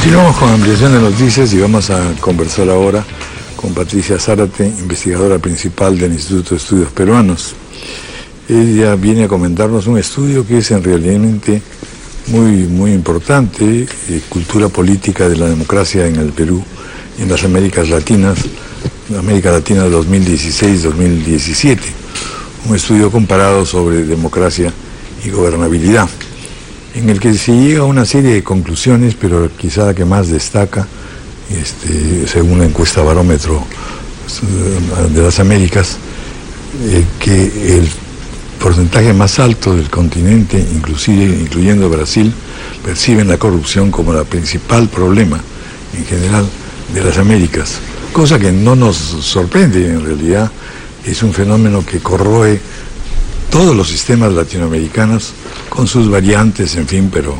Continuamos con ampliación de noticias y vamos a conversar ahora con Patricia Zárate, investigadora principal del Instituto de Estudios Peruanos. Ella viene a comentarnos un estudio que es en realidad muy importante, cultura política de la democracia en el Perú y en las Américas Latinas, América Latina 2016-2017, un estudio comparado sobre democracia y gobernabilidad, en el que se llega a una serie de conclusiones, pero quizá la que más destaca, según la encuesta Barómetro de las Américas, que el porcentaje más alto del continente, incluyendo Brasil, perciben la corrupción como el principal problema en general de las Américas, cosa que no nos sorprende. En realidad es un fenómeno que corroe todos los sistemas latinoamericanos con sus variantes, en fin, pero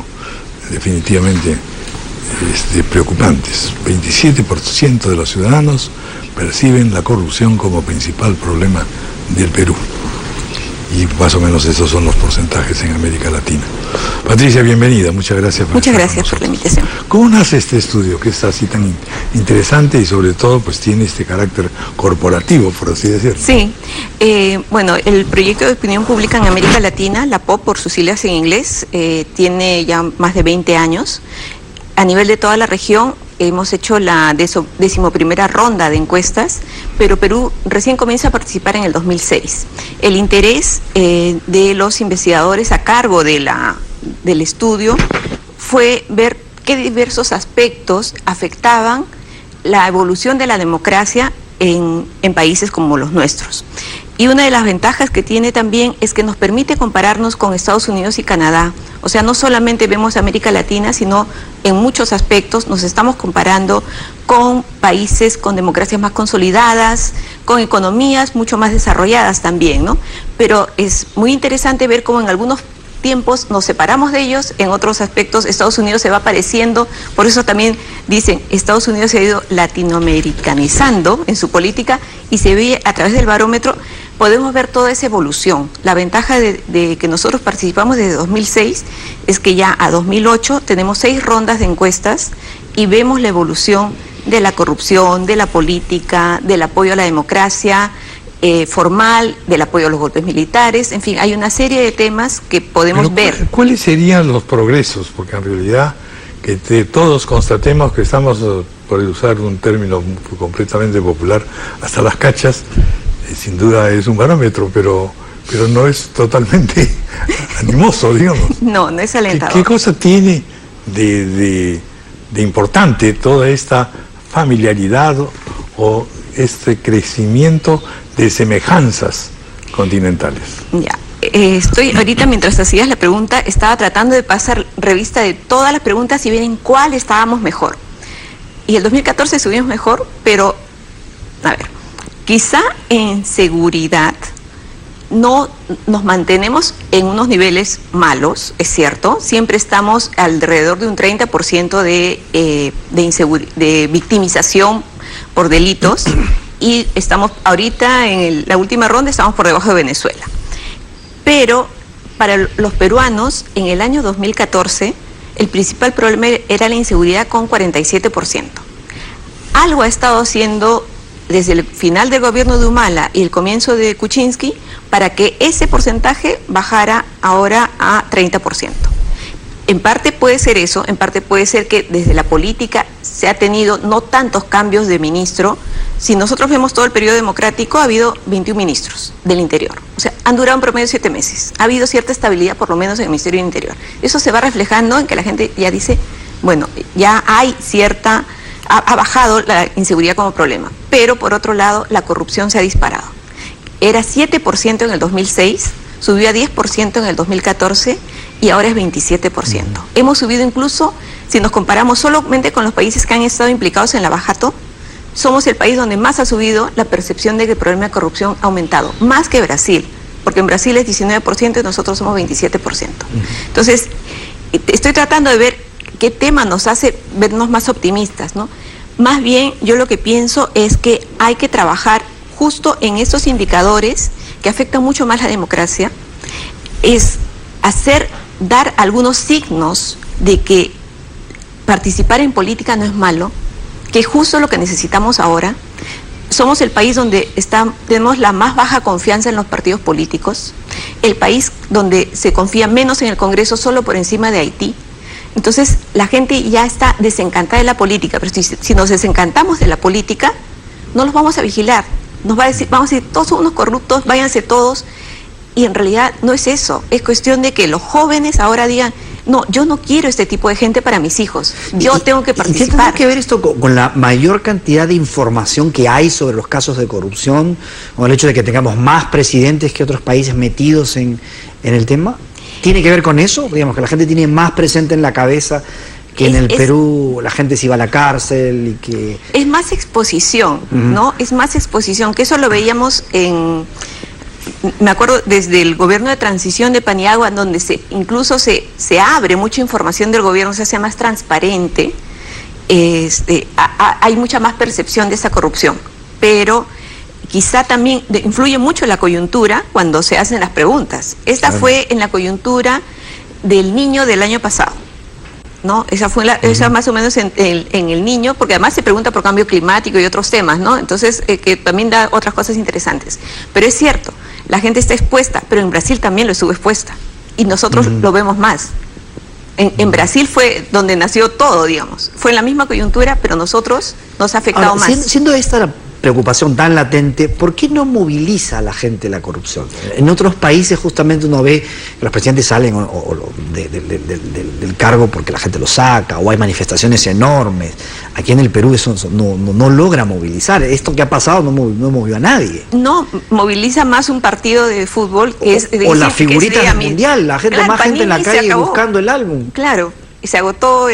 definitivamente preocupantes. 27% de los ciudadanos perciben la corrupción como principal problema del Perú. Y más o menos esos son los porcentajes en América Latina. Patricia, bienvenida, muchas gracias. Muchas gracias por la invitación. ¿Cómo nace este estudio que está así tan interesante y sobre todo pues tiene este carácter corporativo, por así decirlo? Sí, bueno, el proyecto de opinión pública en América Latina, la POP por sus siglas en inglés, tiene ya más de 20 años. A nivel de toda la región hemos hecho la 11ª ronda de encuestas, pero Perú recién comienza a participar en el 2006. El interés de los investigadores a cargo del estudio fue ver qué diversos aspectos afectaban la evolución de la democracia en países como los nuestros. Y una de las ventajas que tiene también es que nos permite compararnos con Estados Unidos y Canadá. O sea, no solamente vemos América Latina, sino en muchos aspectos nos estamos comparando con países con democracias más consolidadas, con economías mucho más desarrolladas también, ¿no? Pero es muy interesante ver cómo en algunos tiempos nos separamos de ellos, en otros aspectos Estados Unidos se va pareciendo, por eso también dicen, Estados Unidos se ha ido latinoamericanizando en su política y se ve a través del barómetro, podemos ver toda esa evolución. La ventaja de que nosotros participamos desde 2006 es que ya a 2008 tenemos 6 rondas de encuestas y vemos la evolución de la corrupción, de la política, del apoyo a la democracia formal, del apoyo a los golpes militares, en fin, hay una serie de temas que podemos ver. ¿Cuáles serían los progresos? Porque en realidad que todos constatemos que estamos, por usar un término completamente popular, hasta las cachas, sin duda es un barómetro, pero no es totalmente animoso, digamos. No es alentador. ¿Qué cosa tiene de importante toda esta familiaridad o este crecimiento de semejanzas continentales? Ya, estoy ahorita, mientras hacías la pregunta, estaba tratando de pasar revista de todas las preguntas y ver en cuál estábamos mejor. Y el 2014 subimos mejor, pero, a ver, quizá en seguridad no nos mantenemos en unos niveles malos, es cierto, siempre estamos alrededor de un 30% de victimización por delitos y estamos ahorita en la última ronda, estamos por debajo de Venezuela. Pero para los peruanos, en el año 2014, el principal problema era la inseguridad con 47%. Algo ha estado haciendo desde el final del gobierno de Humala y el comienzo de Kuczynski para que ese porcentaje bajara ahora a 30%. En parte puede ser eso, en parte puede ser que desde la política se ha tenido no tantos cambios de ministro. Si nosotros vemos todo el periodo democrático, ha habido 21 ministros del Interior. O sea, han durado en promedio 7 meses. Ha habido cierta estabilidad, por lo menos en el Ministerio del Interior. Eso se va reflejando en que la gente ya dice, bueno, ya hay cierta... Ha bajado la inseguridad como problema. Pero, por otro lado, la corrupción se ha disparado. Era 7% en el 2006, subió a 10% en el 2014 y ahora es 27%. Hemos subido incluso, si nos comparamos solamente con los países que han estado implicados en la Bajato, somos el país donde más ha subido la percepción de que el problema de corrupción ha aumentado, más que Brasil, porque en Brasil es 19% y nosotros somos 27%. Entonces, estoy tratando de ver qué tema nos hace vernos más optimistas, ¿no? Más bien, yo lo que pienso es que hay que trabajar justo en esos indicadores que afectan mucho más la democracia, es dar algunos signos de que participar en política no es malo, que es justo lo que necesitamos ahora. Somos el país donde tenemos la más baja confianza en los partidos políticos, el país donde se confía menos en el Congreso, solo por encima de Haití. Entonces la gente ya está desencantada de la política, pero si nos desencantamos de la política, no los vamos a vigilar. Nos va a decir, vamos a decir, todos son unos corruptos, váyanse todos. Y en realidad no es eso, es cuestión de que los jóvenes ahora digan, no, yo no quiero este tipo de gente para mis hijos, yo tengo que participar. ¿Y qué tendrá que ver esto con la mayor cantidad de información que hay sobre los casos de corrupción, o el hecho de que tengamos más presidentes que otros países metidos en el tema? ¿Tiene que ver con eso? Digamos que la gente tiene más presente en la cabeza que en el Perú la gente se iba a la cárcel y que... Es más exposición, ¿no? Es más exposición, que eso lo veíamos me acuerdo desde el gobierno de transición de Paniagua, donde incluso se abre mucha información del gobierno, se hace más transparente, hay mucha más percepción de esa corrupción, pero quizá también influye mucho la coyuntura cuando se hacen las preguntas. Esta fue en la coyuntura del niño del año pasado, ¿no? Esa fue esa más o menos en el niño, porque además se pregunta por cambio climático y otros temas, ¿no? Entonces, que también da otras cosas interesantes. Pero es cierto, la gente está expuesta, pero en Brasil también lo estuvo expuesta. Y nosotros lo vemos más. En Brasil fue donde nació todo, digamos. Fue en la misma coyuntura, pero nosotros nos ha afectado más. Siendo esta la preocupación tan latente, ¿por qué no moviliza a la gente la corrupción? En otros países justamente uno ve que los presidentes salen del cargo porque la gente lo saca, o hay manifestaciones enormes. Aquí en el Perú eso no logra movilizar. Esto que ha pasado no movió a nadie. No, moviliza más un partido de fútbol que es... O la figurita del mundial, la gente, claro, más gente en la calle buscando el álbum. Claro, y se agotó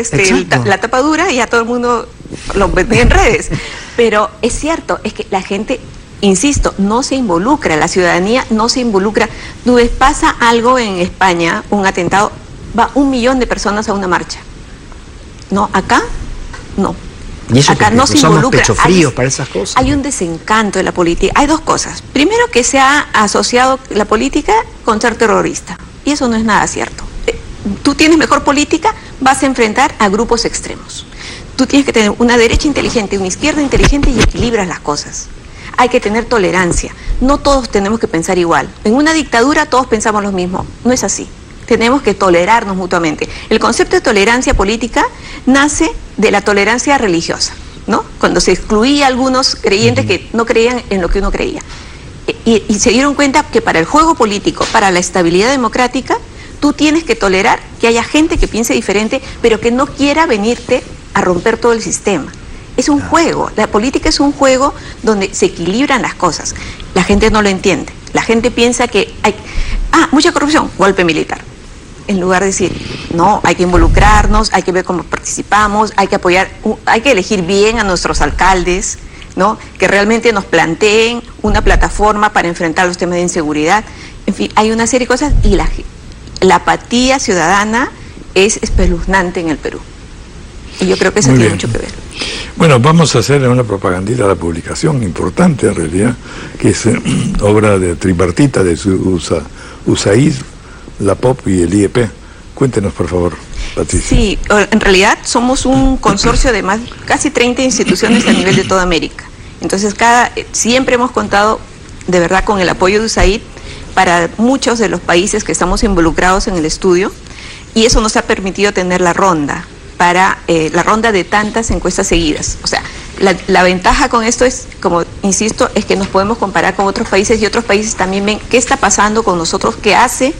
la tapa dura y ya todo el mundo lo vendía en redes. Pero es cierto, es que la gente, insisto, no se involucra, la ciudadanía no se involucra. Tú ves, pasa algo en España, un atentado, va 1 millón de personas a una marcha. No, acá no. ¿Y eso acá no se involucra. Pecho fríos para esas cosas. Hay un desencanto de la política. Hay dos cosas. Primero, que se ha asociado la política con ser terrorista. Y eso no es nada cierto. Tú tienes mejor política, vas a enfrentar a grupos extremos. Tú tienes que tener una derecha inteligente, una izquierda inteligente y equilibras las cosas. Hay que tener tolerancia. No todos tenemos que pensar igual. En una dictadura todos pensamos lo mismo. No es así. Tenemos que tolerarnos mutuamente. El concepto de tolerancia política nace de la tolerancia religiosa, ¿no? Cuando se excluía a algunos creyentes que no creían en lo que uno creía. Y se dieron cuenta que para el juego político, para la estabilidad democrática, tú tienes que tolerar que haya gente que piense diferente, pero que no quiera venirte a romper todo el sistema. Es un juego, la política es un juego donde se equilibran las cosas. La gente no lo entiende. La gente piensa que hay mucha corrupción, golpe militar. En lugar de decir, no, hay que involucrarnos, hay que ver cómo participamos, hay que apoyar, hay que elegir bien a nuestros alcaldes, ¿no? Que realmente nos planteen una plataforma para enfrentar los temas de inseguridad. En fin, hay una serie de cosas y la apatía ciudadana es espeluznante en el Perú. Y yo creo que eso tiene mucho que ver. Bueno, vamos a hacer una propagandita a la publicación importante en realidad, que es obra de tripartita de USAID, la POP y el IEP. Cuéntenos, por favor, Patricia. Sí, en realidad somos un consorcio de casi 30 instituciones a nivel de toda América. Entonces, siempre hemos contado de verdad con el apoyo de USAID para muchos de los países que estamos involucrados en el estudio, y eso nos ha permitido tener la ronda de tantas encuestas seguidas. O sea, la ventaja con esto es, como insisto, es que nos podemos comparar con otros países, y otros países también ven qué está pasando con nosotros, qué hace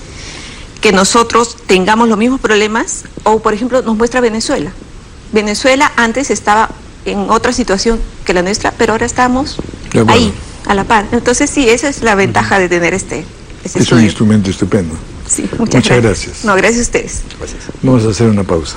que nosotros tengamos los mismos problemas. O, por ejemplo, nos muestra Venezuela. Venezuela antes estaba en otra situación que la nuestra, pero ahora estamos ahí, a la par. Entonces, sí, esa es la ventaja de tener este estudio. Es un instrumento estupendo. Sí, muchas gracias. No, gracias a ustedes. Gracias. Vamos a hacer una pausa.